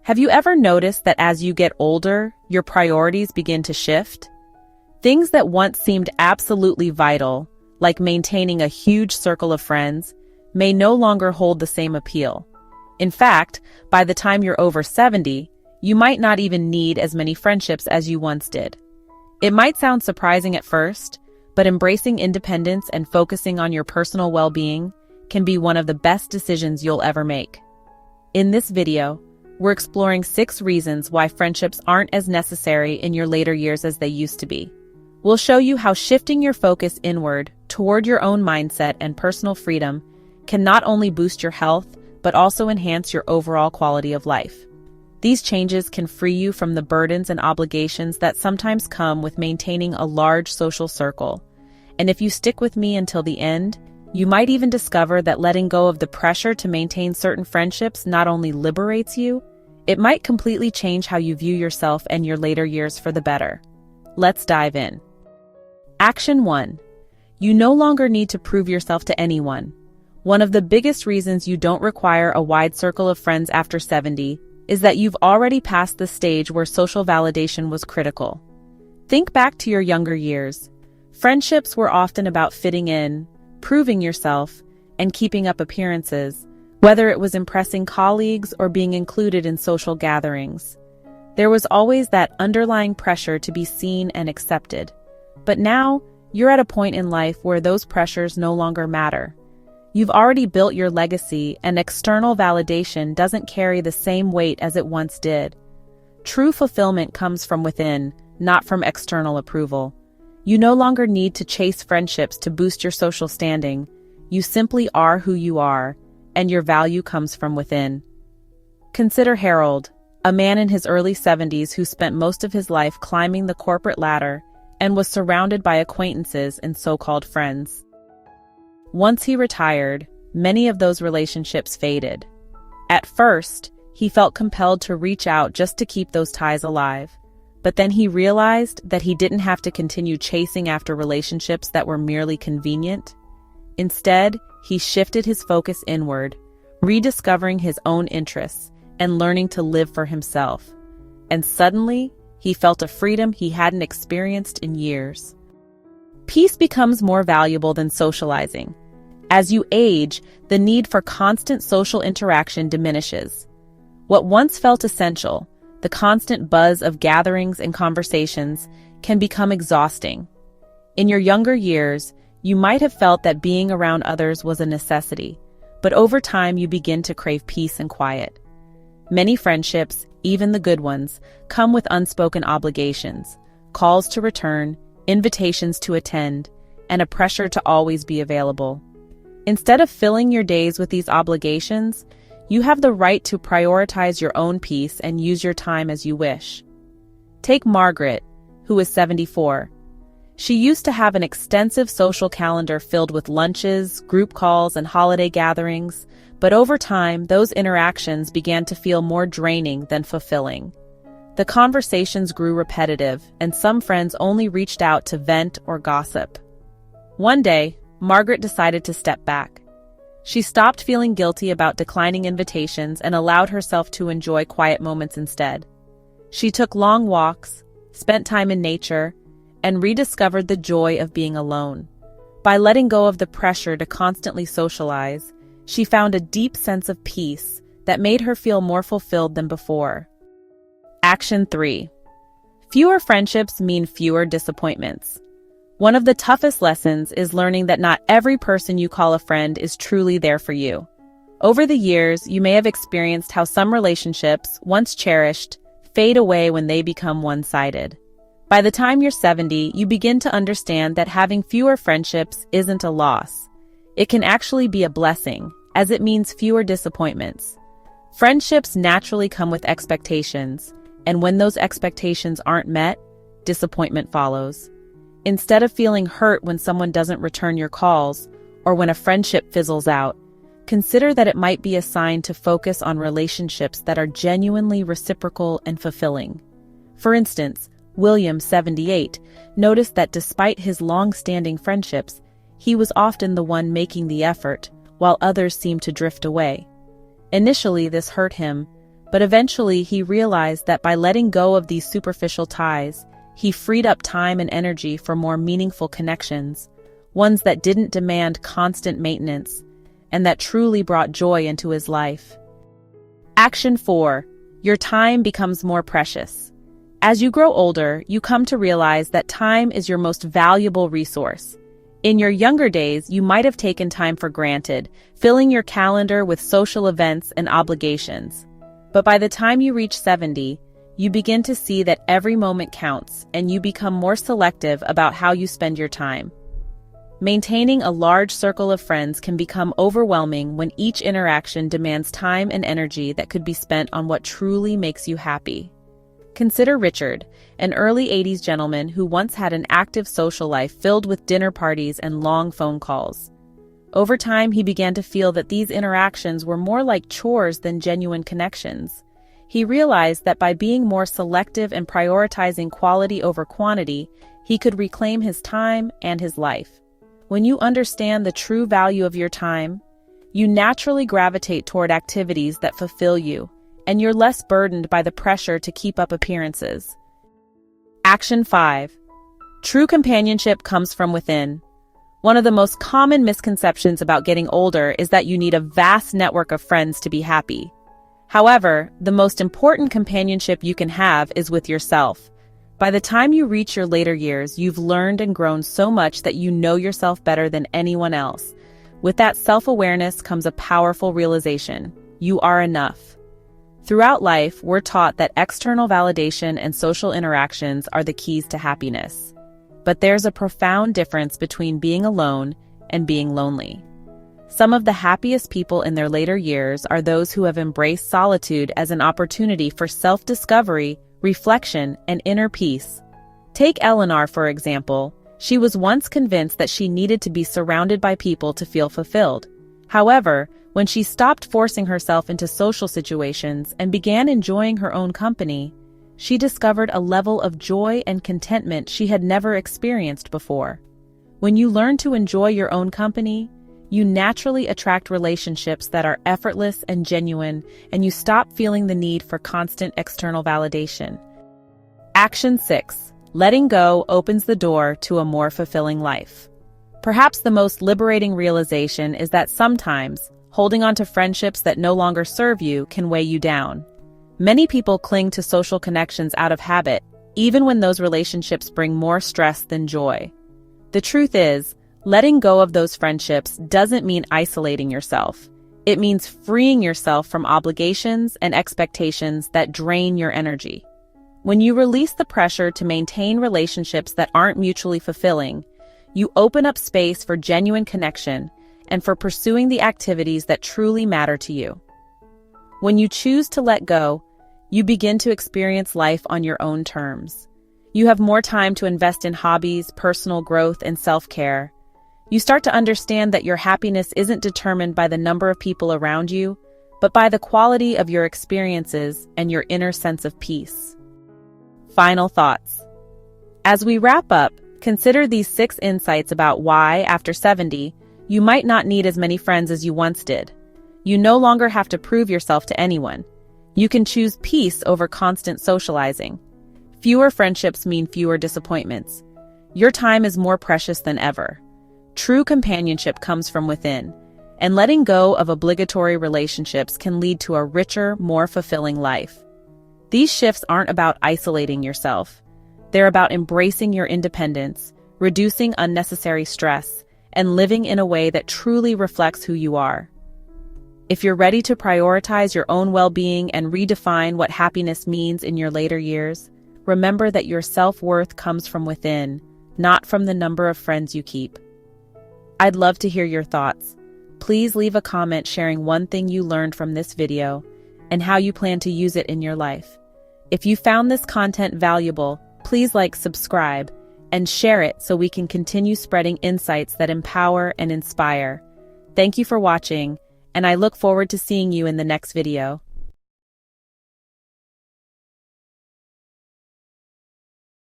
Have you ever noticed that as you get older, your priorities begin to shift? Things that once seemed absolutely vital, like maintaining a huge circle of friends, may no longer hold the same appeal. In fact, by the time you're over 70, you might not even need as many friendships as you once did. It might sound surprising at first, but embracing independence and focusing on your personal well-being can be one of the best decisions you'll ever make. In this video, we're exploring 6 reasons why friendships aren't as necessary in your later years as they used to be. We'll show you how shifting your focus inward toward your own mindset and personal freedom can not only boost your health, but also enhance your overall quality of life. These changes can free you from the burdens and obligations that sometimes come with maintaining a large social circle. And if you stick with me until the end, you might even discover that letting go of the pressure to maintain certain friendships not only liberates you, it might completely change how you view yourself and your later years for the better. Let's dive in. Action 1. You no longer need to prove yourself to anyone. One of the biggest reasons you don't require a wide circle of friends after 70 is that you've already passed the stage where social validation was critical. Think back to your younger years. Friendships were often about fitting in, proving yourself, and keeping up appearances, whether it was impressing colleagues or being included in social gatherings. There was always that underlying pressure to be seen and accepted. But now, you're at a point in life where those pressures no longer matter. You've already built your legacy, and external validation doesn't carry the same weight as it once did. True fulfillment comes from within, not from external approval. You no longer need to chase friendships to boost your social standing. You simply are who you are, and your value comes from within. Consider Harold, a man in his early 70s who spent most of his life climbing the corporate ladder and was surrounded by acquaintances and so-called friends. Once he retired, many of those relationships faded. At first, he felt compelled to reach out just to keep those ties alive. But then he realized that he didn't have to continue chasing after relationships that were merely convenient. Instead, he shifted his focus inward, rediscovering his own interests and learning to live for himself. And suddenly, he felt a freedom he hadn't experienced in years. Peace becomes more valuable than socializing. As you age, the need for constant social interaction diminishes. What once felt essential, the constant buzz of gatherings and conversations, can become exhausting. In your younger years, you might have felt that being around others was a necessity, but over time you begin to crave peace and quiet. Many friendships, even the good ones, come with unspoken obligations, calls to return, invitations to attend, and a pressure to always be available. Instead of filling your days with these obligations, you have the right to prioritize your own peace and use your time as you wish. Take Margaret, who is 74. She used to have an extensive social calendar filled with lunches, group calls, and holiday gatherings, but over time, those interactions began to feel more draining than fulfilling. The conversations grew repetitive, and some friends only reached out to vent or gossip. One day, Margaret decided to step back. She stopped feeling guilty about declining invitations and allowed herself to enjoy quiet moments instead. She took long walks, spent time in nature, and rediscovered the joy of being alone. By letting go of the pressure to constantly socialize, she found a deep sense of peace that made her feel more fulfilled than before. Action 3. Fewer friendships mean fewer disappointments. One of the toughest lessons is learning that not every person you call a friend is truly there for you. Over the years, you may have experienced how some relationships, once cherished, fade away when they become one-sided. By the time you're 70, you begin to understand that having fewer friendships isn't a loss. It can actually be a blessing, as it means fewer disappointments. Friendships naturally come with expectations, and when those expectations aren't met, disappointment follows. Instead of feeling hurt when someone doesn't return your calls, or when a friendship fizzles out, consider that it might be a sign to focus on relationships that are genuinely reciprocal and fulfilling. For instance, William, 78, noticed that despite his long-standing friendships, he was often the one making the effort, while others seemed to drift away. Initially, this hurt him, But eventually he realized that by letting go of these superficial ties, he freed up time and energy for more meaningful connections, ones that didn't demand constant maintenance, and that truly brought joy into his life. Action 4. Your time becomes more precious. As you grow older, you come to realize that time is your most valuable resource. In your younger days, you might have taken time for granted, filling your calendar with social events and obligations. But by the time you reach 70, you begin to see that every moment counts, and you become more selective about how you spend your time. Maintaining a large circle of friends can become overwhelming when each interaction demands time and energy that could be spent on what truly makes you happy. Consider Richard, an early 80s gentleman who once had an active social life filled with dinner parties and long phone calls. Over time, he began to feel that these interactions were more like chores than genuine connections. He realized that by being more selective and prioritizing quality over quantity, he could reclaim his time and his life. When you understand the true value of your time, you naturally gravitate toward activities that fulfill you, and you're less burdened by the pressure to keep up appearances. Action 5. True companionship comes from within. One of the most common misconceptions about getting older is that you need a vast network of friends to be happy. However, the most important companionship you can have is with yourself. By the time you reach your later years, you've learned and grown so much that you know yourself better than anyone else. With that self-awareness comes a powerful realization: you are enough. Throughout life, we're taught that external validation and social interactions are the keys to happiness. But there's a profound difference between being alone and being lonely. Some of the happiest people in their later years are those who have embraced solitude as an opportunity for self-discovery, reflection, and inner peace. Take Eleanor, for example. She was once convinced that she needed to be surrounded by people to feel fulfilled. However, when she stopped forcing herself into social situations and began enjoying her own company, she discovered a level of joy and contentment she had never experienced before. When you learn to enjoy your own company, you naturally attract relationships that are effortless and genuine, and you stop feeling the need for constant external validation. Action 6. Letting go opens the door to a more fulfilling life. Perhaps the most liberating realization is that sometimes, holding on to friendships that no longer serve you can weigh you down. Many people cling to social connections out of habit, even when those relationships bring more stress than joy. The truth is, letting go of those friendships doesn't mean isolating yourself. It means freeing yourself from obligations and expectations that drain your energy. When you release the pressure to maintain relationships that aren't mutually fulfilling, you open up space for genuine connection and for pursuing the activities that truly matter to you. When you choose to let go, you begin to experience life on your own terms. You have more time to invest in hobbies, personal growth, and self-care. You start to understand that your happiness isn't determined by the number of people around you, but by the quality of your experiences and your inner sense of peace. Final thoughts. As we wrap up, consider these 6 insights about why, after 70, you might not need as many friends as you once did. You no longer have to prove yourself to anyone. You can choose peace over constant socializing. Fewer friendships mean fewer disappointments. Your time is more precious than ever. True companionship comes from within, and letting go of obligatory relationships can lead to a richer, more fulfilling life. These shifts aren't about isolating yourself. They're about embracing your independence, reducing unnecessary stress, and living in a way that truly reflects who you are. If you're ready to prioritize your own well-being and redefine what happiness means in your later years, remember that your self-worth comes from within, not from the number of friends you keep. I'd love to hear your thoughts. Please leave a comment sharing one thing you learned from this video and how you plan to use it in your life. If you found this content valuable, please subscribe, and share it so we can continue spreading insights that empower and inspire. Thank you for watching, and I look forward to seeing you in the next video.